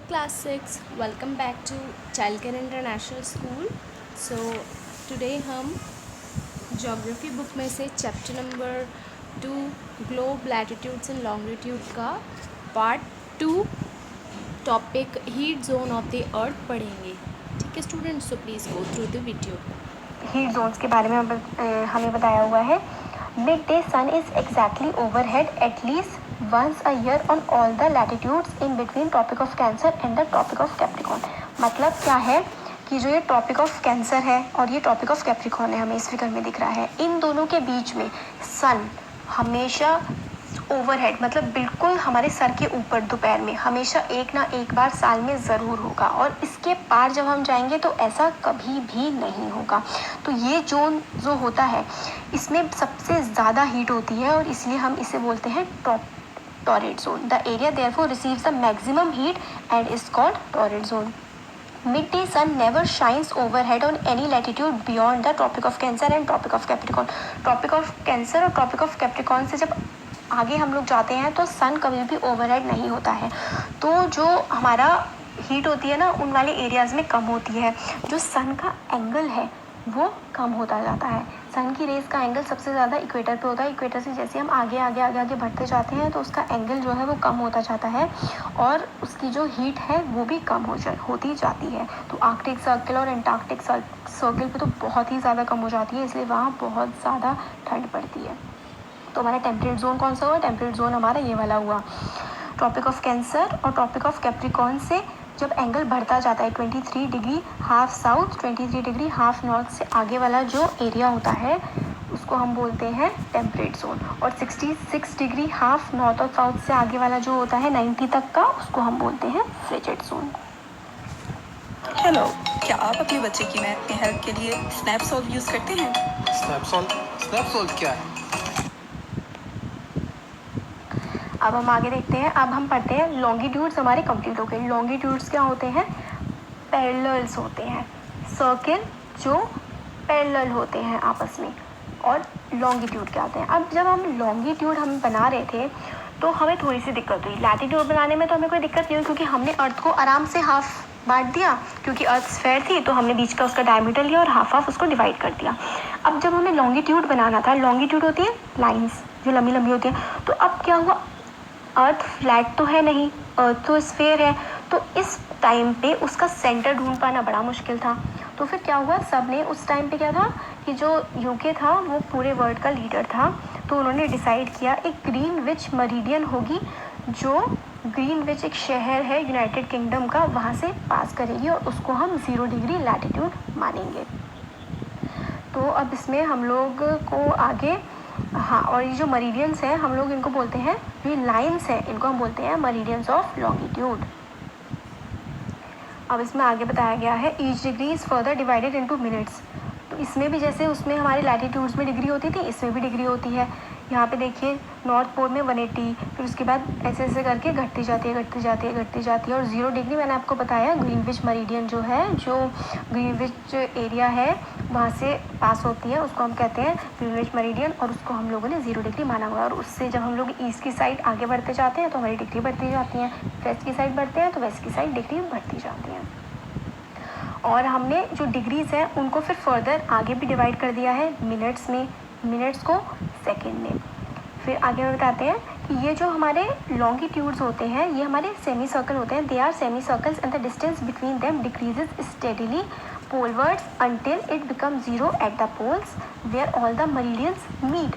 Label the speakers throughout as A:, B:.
A: Class 6, welcome back to Childcare International School. So today हम geography book में से chapter number 2 globe latitudes and longitude का part 2 topic heat zone of the earth पढ़ेंगे. ठीक है students, so please go through the video.
B: Heat zones के बारे में हमें बताया हुआ है. Mid day sun is exactly overhead at least once a year on all the latitudes in between Tropic of Cancer and the Tropic of Capricorn. मतलब क्या है कि जो ये Tropic of Cancer है और ये Tropic of Capricorn है, हमें इस फिगर में दिख रहा है, इन दोनों के बीच में सन हमेशा ओवरहेड मतलब बिल्कुल हमारे सर के ऊपर दोपहर में हमेशा एक ना एक बार साल में ज़रूर होगा, और इसके पार जब हम जाएंगे तो ऐसा कभी भी नहीं होगा. तो ये जोन जो होता है इसमें सबसे ज़्यादा हीट होती है और इसलिए हम इसे बोलते हैं torrid zone. The area therefore receives the maximum heat and is called torrid zone. Midday sun never shines overhead on any latitude beyond the Tropic of Cancer and Tropic of Capricorn. Tropic of Cancer और Tropic of Capricorn से जब आगे हम लोग जाते हैं तो सन कभी भी ओवरहेड नहीं होता है. तो जो हमारा हीट होती है ना उन वाले एरियाज़ में कम होती है. जो सन का एंगल है वो कम होता जाता है. सन की रेस का एंगल सबसे ज़्यादा इक्वेटर पे होता है. इक्वेटर से जैसे हम आगे बढ़ते जाते हैं तो उसका एंगल जो है वो कम होता जाता है और उसकी जो हीट है वो भी कम होती जाती है. तो आर्कटिक सर्कल और एंटार्कटिक सर्कल पे तो बहुत ही ज़्यादा कम हो जाती है, इसलिए वहाँ बहुत ज़्यादा ठंड पड़ती है. तो हमारा टेम्परेट जोन कौन सा हुआ? टेम्परेट जोन हमारा ये वाला हुआ. ट्रॉपिक ऑफ कैंसर और ट्रॉपिक ऑफ कैप्रिकॉर्न से जब एंगल बढ़ता जाता है 23 degree half south 23 degree half north से आगे वाला जो एरिया होता है उसको हम बोलते हैं टेम्परेट जोन. और 66 डिग्री हाफ नॉर्थ और साउथ से आगे वाला जो होता है 90 तक का उसको हम बोलते हैं फ्रिजिड जोन.
C: हेलो, क्या आप अपने बच्चे की मैथ में हेल्प के लिए स्नैपसॉल्व यूज़ करते हैं?
D: स्नैपसॉल्व क्या है?
B: अब हम आगे देखते हैं. अब हम पढ़ते हैं लॉन्गिट्यूड्स हमारे कंप्लीट हो गए. लॉन्गिट्यूड्स क्या होते हैं? पैरेलल्स होते हैं. सर्किल जो पैरेलल होते हैं आपस में. और लॉन्गिट्यूड क्या होते हैं? अब जब हम लॉन्गिट्यूड हम बना रहे थे तो हमें थोड़ी सी दिक्कत हुई. लैटिट्यूड बनाने में तो हमें कोई दिक्कत नहीं हुई क्योंकि हमने अर्थ को आराम से हाफ बांट दिया. क्योंकि अर्थ स्फेयर थी तो हमने बीच का उसका डायमीटर लिया और हाफ उसको डिवाइड कर दिया. अब जब हमें लॉन्गिट्यूड बनाना था, लॉन्गिट्यूड होती है लाइन्स जो लंबी लंबी होती हैं. तो अब क्या हुआ, अर्थ फ्लैट तो है नहीं, अर्थ तो स्फेयर है. तो इस टाइम पे उसका सेंटर ढूंढ पाना बड़ा मुश्किल था. तो फिर क्या हुआ, सब ने उस टाइम पे क्या था कि जो यूके था वो पूरे वर्ल्ड का लीडर था. तो उन्होंने डिसाइड किया एक ग्रीनविच मेरिडियन होगी जो ग्रीनविच एक शहर है यूनाइटेड किंगडम का, वहाँ से पास करेगी और उसको हम 0 डिग्री लैटिट्यूड मानेंगे. तो अब इसमें हम लोग को आगे हाँ, और ये जो मरीडियंस हैं हम लोग इनको बोलते हैं, ये लाइन्स हैं इनको हम बोलते हैं मरीडियंस ऑफ लॉन्गिट्यूड. अब इसमें आगे बताया गया है each degree is further divided into minutes. तो इसमें भी जैसे उसमें हमारे लैटिट्यूड्स में डिग्री होती थी इसमें भी डिग्री होती है. यहाँ पे देखिए नॉर्थ पोल में 180, फिर उसके बाद ऐसे ऐसे करके घटती जाती है और 0 डिग्री मैंने आपको बताया ग्रीनविच मरीडियन जो है, जो ग्रीनविच एरिया है वहाँ से पास होती है उसको हम कहते हैं ग्रीनविच मरीडियन, और उसको हम लोगों ने 0 डिग्री माना हुआ है. और उससे जब हम लोग ईस्ट की साइड आगे बढ़ते जाते हैं तो हमारी डिग्री बढ़ती जाती हैं, वेस्ट की साइड बढ़ते हैं तो वेस्ट की साइड डिग्री बढ़ती जाती हैं. और हमने जो डिग्रीज़ हैं उनको फिर फर्दर आगे भी डिवाइड कर दिया है मिनट्स में, मिनट्स को सेकेंड में. फिर आगे में बताते हैं कि ये जो हमारे लॉन्गिट्यूड्स होते हैं ये हमारे सेमी सर्कल होते हैं. They are semi circles and the distance between them decreases steadily polewards until it become 0 at the poles where all the meridians meet.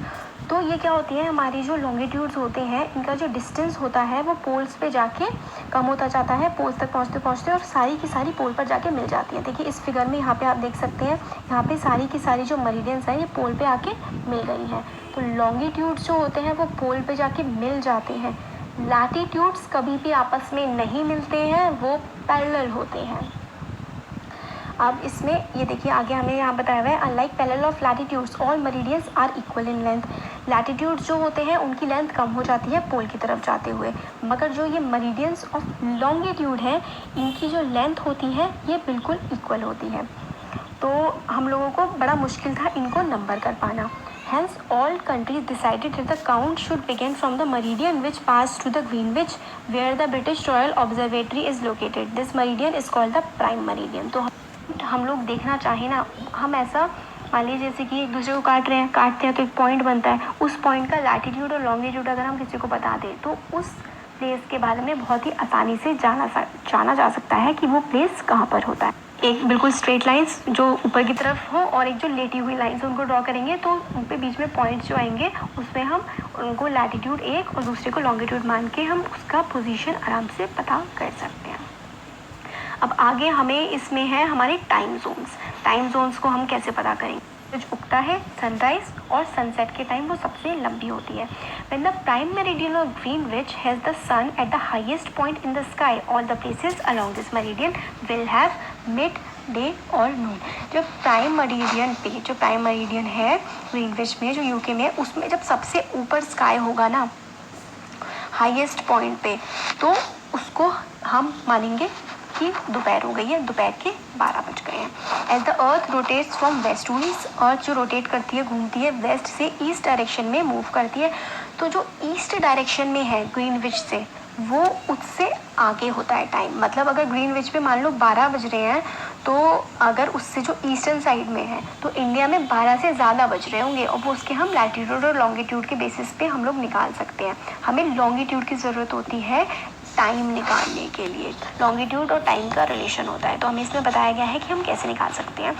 B: तो ये क्या होती है, हमारी जो लॉन्गिट्यूड्स होते हैं इनका जो डिस्टेंस होता है वो पोल्स पे जाके कम होता जाता है, पोल्स तक पहुँचते पहुँचते, और सारी की सारी पोल पर जाके मिल जाती हैं. देखिए इस फिगर में यहाँ पे आप देख सकते हैं, यहाँ पे सारी की सारी जो मरीडियंस हैं ये पोल पे आके मिल गई हैं. तो लॉन्गिट्यूड्स जो होते हैं वो पोल पे जाके मिल जाते हैं. लैटिट्यूड्स कभी भी आपस में नहीं मिलते हैं, वो पैरेलल होते हैं. अब इसमें ये देखिए आगे हमें यहाँ बताया हुआ है unlike parallel of latitudes all meridians are equal in length. Latitudes जो होते हैं उनकी लेंथ कम हो जाती है पोल की तरफ जाते हुए, मगर जो ये मरीडियंस ऑफ लॉन्गिट्यूड हैं इनकी जो लेंथ होती है ये बिल्कुल इक्वल होती है. तो हम लोगों को बड़ा मुश्किल था इनको नंबर कर पाना. Hence, all countries decided that the count should begin from the meridian which passed through the Greenwich, where the British Royal Observatory is located. This meridian is called the prime meridian. तो हम लोग देखना चाहें ना, हम ऐसा मान लीजिए जैसे कि एक दूसरे को काटते हैं तो एक पॉइंट बनता है, उस पॉइंट का लैटिट्यूड और लॉन्गिट्यूड अगर हम किसी को बता दें तो उस प्लेस के बारे में बहुत ही आसानी से जाना जा सकता है कि वो प्लेस कहाँ पर होता है। एक बिल्कुल स्ट्रेट लाइंस जो ऊपर की तरफ हो और एक जो लेटी हुई लाइंस उनको ड्रॉ करेंगे तो उन पे बीच में पॉइंट्स जो आएंगे उसमें हम उनको लैटिट्यूड एक और दूसरे को लॉन्गिट्यूड मान के हम उसका पोजीशन आराम से पता कर सकते हैं। अब आगे हमें इसमें है हमारे टाइम जोन्स को हम कैसे पता करेंगे। जो उगता है सनराइज और सनसेट के टाइम वो सबसे लंबी होती है। When the prime meridian of Greenwich has the sun at the highest point in the sky, all the places along this meridian will have midday or noon. जो प्राइम मरीडियन है Greenwich में जो यूके में, उसमें जब सबसे ऊपर स्काई होगा ना हाईएस्ट पॉइंट पे, तो उसको हम मानेंगे कि दोपहर हो गई है, दोपहर के 12 बज गए हैं। As the earth rotates from west to east, earth जो रोटेट करती है घूमती है वेस्ट से ईस्ट डायरेक्शन में मूव करती है, तो जो ईस्ट डायरेक्शन में है ग्रीनविच से वो उससे आगे होता है टाइम। मतलब अगर ग्रीनविच पे मान लो 12 बज रहे हैं तो अगर उससे जो ईस्टर्न साइड में है तो इंडिया में 12 से ज़्यादा बज रहे होंगे और वो उसके हम लैटिट्यूड और लॉन्गिट्यूड के बेसिस पे हम लोग निकाल सकते हैं। हमें लॉन्गिट्यूड की ज़रूरत होती है टाइम निकालने के लिए, लॉन्गिट्यूड और टाइम का रिलेशन होता है, तो हमें इसमें बताया गया है कि हम कैसे निकाल सकते हैं।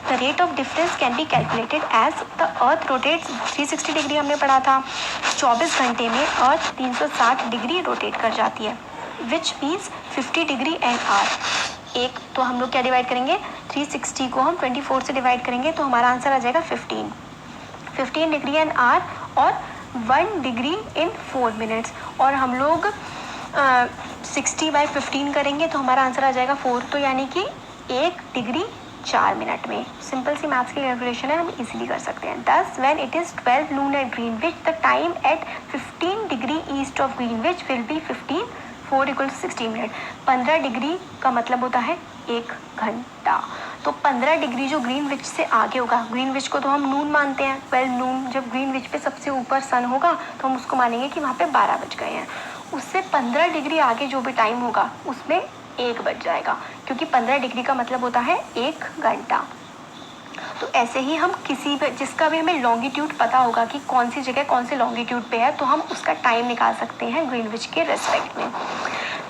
B: The rate of difference can be calculated as the earth rotates 360 degree हमने पढ़ा था, 24 घंटे में अर्थ 360 डिग्री रोटेट कर जाती है, which means 50 degree an hour. एक तो हम लोग क्या डिवाइड करेंगे, 360 को हम 24 से डिवाइड करेंगे तो हमारा आंसर आ जाएगा 15 डिग्री एन आवर और 1 डिग्री इन 4 मिनट्स। और हम लोग 60/15 करेंगे तो हमारा आंसर आ जाएगा 4, तो यानी कि 1 डिग्री 4 मिनट में। सिंपल सी मैथ्स की कैलकुलेशन है, हम इजीली कर सकते हैं। Thus when it is 12 noon at Greenwich the time at 15 degree east of Greenwich will be 15, 4 = 60 minute. 15 degree का मतलब होता है 1 घंटा, तो 15 डिग्री जो ग्रीनविच से आगे होगा, ग्रीनविच को तो हम नून मानते हैं, 12 नून, जब ग्रीनविच पे सबसे ऊपर सन होगा तो हम उसको मानेंगे कि वहाँ पे 12 बज गए हैं। उससे 15 डिग्री आगे जो भी टाइम होगा उसमें 1 बज जाएगा, क्योंकि 15 डिग्री का मतलब होता है 1 घंटा। तो ऐसे ही हम किसी भी जिसका भी हमें लॉन्गिट्यूड पता होगा कि कौन सी जगह कौन से लॉन्गिट्यूड पे है, तो हम उसका टाइम निकाल सकते हैं ग्रीनविच के रेस्पेक्ट में।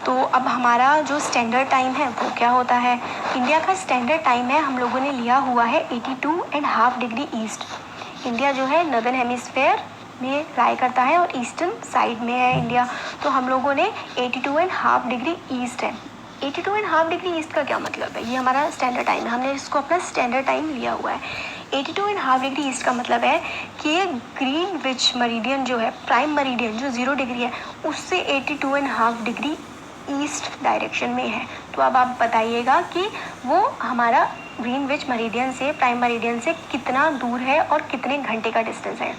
B: तो अब हमारा जो स्टैंडर्ड टाइम है वो क्या होता है। इंडिया का स्टैंडर्ड टाइम है, हम लोगों ने लिया हुआ है 82.5 डिग्री ईस्ट। इंडिया जो है नॉर्दर्न हेमिस्फेयर में लाई करता है और ईस्टर्न साइड में है इंडिया, तो हम लोगों ने 82.5 डिग्री ईस्ट है। 82.5 डिग्री ईस्ट का क्या मतलब है, ये हमारा स्टैंडर्ड टाइम है, हमने इसको अपना स्टैंडर्ड टाइम लिया हुआ है। 82.5 डिग्री ईस्ट का मतलब है कि ग्रीनविच मरीडियन जो है, प्राइम मरीडियन जो 0 डिग्री है, उससे 82.5 डिग्री ईस्ट डायरेक्शन में है। तो अब आप बताइएगा कि वो हमारा ग्रीनविच मरीडियन से, प्राइम मरीडियन से कितना दूर है और कितने घंटे का डिस्टेंस है।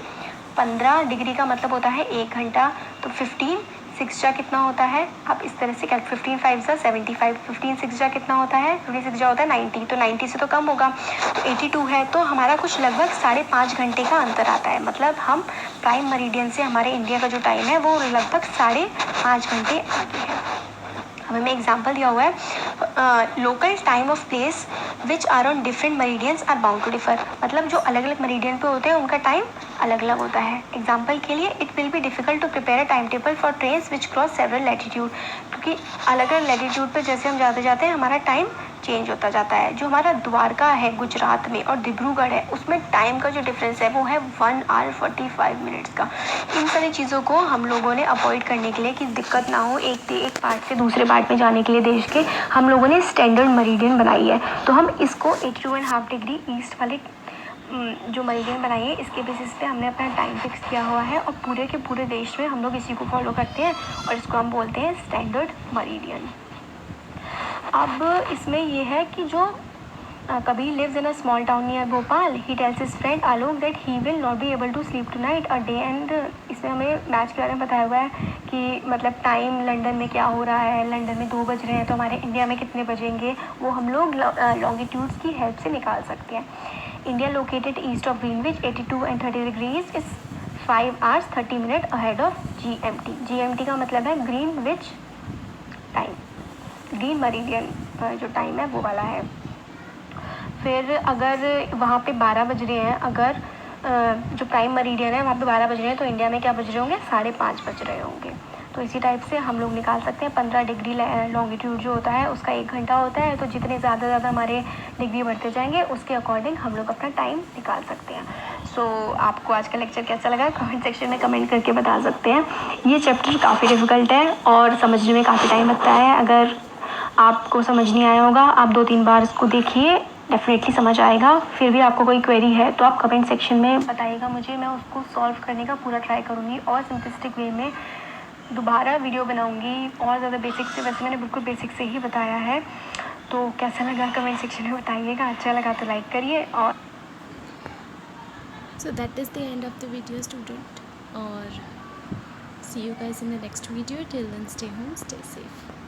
B: 15 डिग्री का मतलब होता है 1 घंटा, तो 15 6 जा कितना होता है, आप इस तरह से 15 5 जा 75, 15 6 जा कितना होता है, 56 जा होता है 90, तो 90 से तो कम होगा, तो 82 है, तो हमारा कुछ लगभग 5.5 घंटे का अंतर आता है। मतलब हम प्राइम मरीडियन से हमारे इंडिया का जो टाइम है वो लगभग 5.5 घंटे आगे है। हमें एग्जाम्पल दिया हुआ है, local time of place which are on different meridians are bound to differ. मतलब जो अलग अलग मरीडियन पे होते हैं उनका टाइम अलग अलग होता है। एग्जाम्पल के लिए, it will be difficult to prepare a time table for trains which cross several latitude, क्योंकि अलग अलग लैटिट्यूड पे जैसे हम जाते जाते हैं हमारा टाइम चेंज होता जाता है। जो हमारा द्वारका है गुजरात में और डिब्रूगढ़ है, उसमें टाइम का जो डिफरेंस है वो है 1 आवर 45 मिनट्स का। इन सारी चीज़ों को हम लोगों ने अवॉइड करने के लिए कि दिक्कत ना हो एक पार्ट से दूसरे पार्ट में जाने के लिए देश के, हम लोगों ने स्टैंडर्ड मरीडियन बनाई है। तो हम इसको 82.5 डिग्री ईस्ट वाले जो मरीडियन बनाई है इसके बेसिस पे हमने अपना टाइम फिक्स किया हुआ है और पूरे के पूरे देश में हम लोग इसी को फॉलो करते हैं और इसको हम बोलते हैं स्टैंडर्ड मरीडियन। अब इसमें ये है कि जो Kabir lives in a small town near Bhopal, he tells his friend Alok that he will not be able to sleep tonight a day end. इसमें हमें मैच के बारे में बताया हुआ है कि मतलब टाइम लंदन में क्या हो रहा है, लंदन में 2 बज रहे हैं तो हमारे इंडिया में कितने बजेंगे, वो हम लोग लॉन्गिट्यूड्स की हेल्प से निकाल सकते हैं। India located east of Greenwich 82 and 30 degrees is 5 hours 30 minutes ahead of GMT। GMT का मतलब है ग्रीनविच टाइम, ग्रीन मरीडियन जो टाइम है वो वाला है। फिर अगर वहाँ पे 12 बज रहे हैं, अगर जो प्राइम मरीडियन है वहाँ पे 12 बज रहे हैं, तो इंडिया में क्या बज रहे होंगे, 5:30 बज रहे होंगे। तो इसी टाइप से हम लोग निकाल सकते हैं। 15 डिग्री लॉन्गिट्यूड जो होता है उसका 1 घंटा होता है, तो जितने ज़्यादा हमारे डिग्री बढ़ते जाएंगे उसके अकॉर्डिंग हम लोग अपना टाइम निकाल सकते हैं। सो आपको आज का लेक्चर कैसा लगा कमेंट सेक्शन में कमेंट करके बता सकते हैं। ये चैप्टर काफ़ी डिफ़िकल्ट है और समझने में काफ़ी टाइम लगता है। अगर आपको समझ नहीं आया होगा, आप 2-3 बार इसको देखिए, डेफिनेटली समझ आएगा। फिर भी आपको कोई क्वेरी है तो आप कमेंट सेक्शन में बताइएगा मुझे, मैं उसको सॉल्व करने का पूरा ट्राई करूँगी और सिंपलिस्टिक वे में दोबारा वीडियो बनाऊँगी और ज़्यादा बेसिक से। वैसे मैंने बिल्कुल बेसिक से ही बताया है, तो कैसा लगा कमेंट सेक्शन में बताइएगा। अच्छा लगा तो लाइक करिए। और
A: So that is the end of the video, student. Or see you guys in the next video. Till then, stay home, stay safe.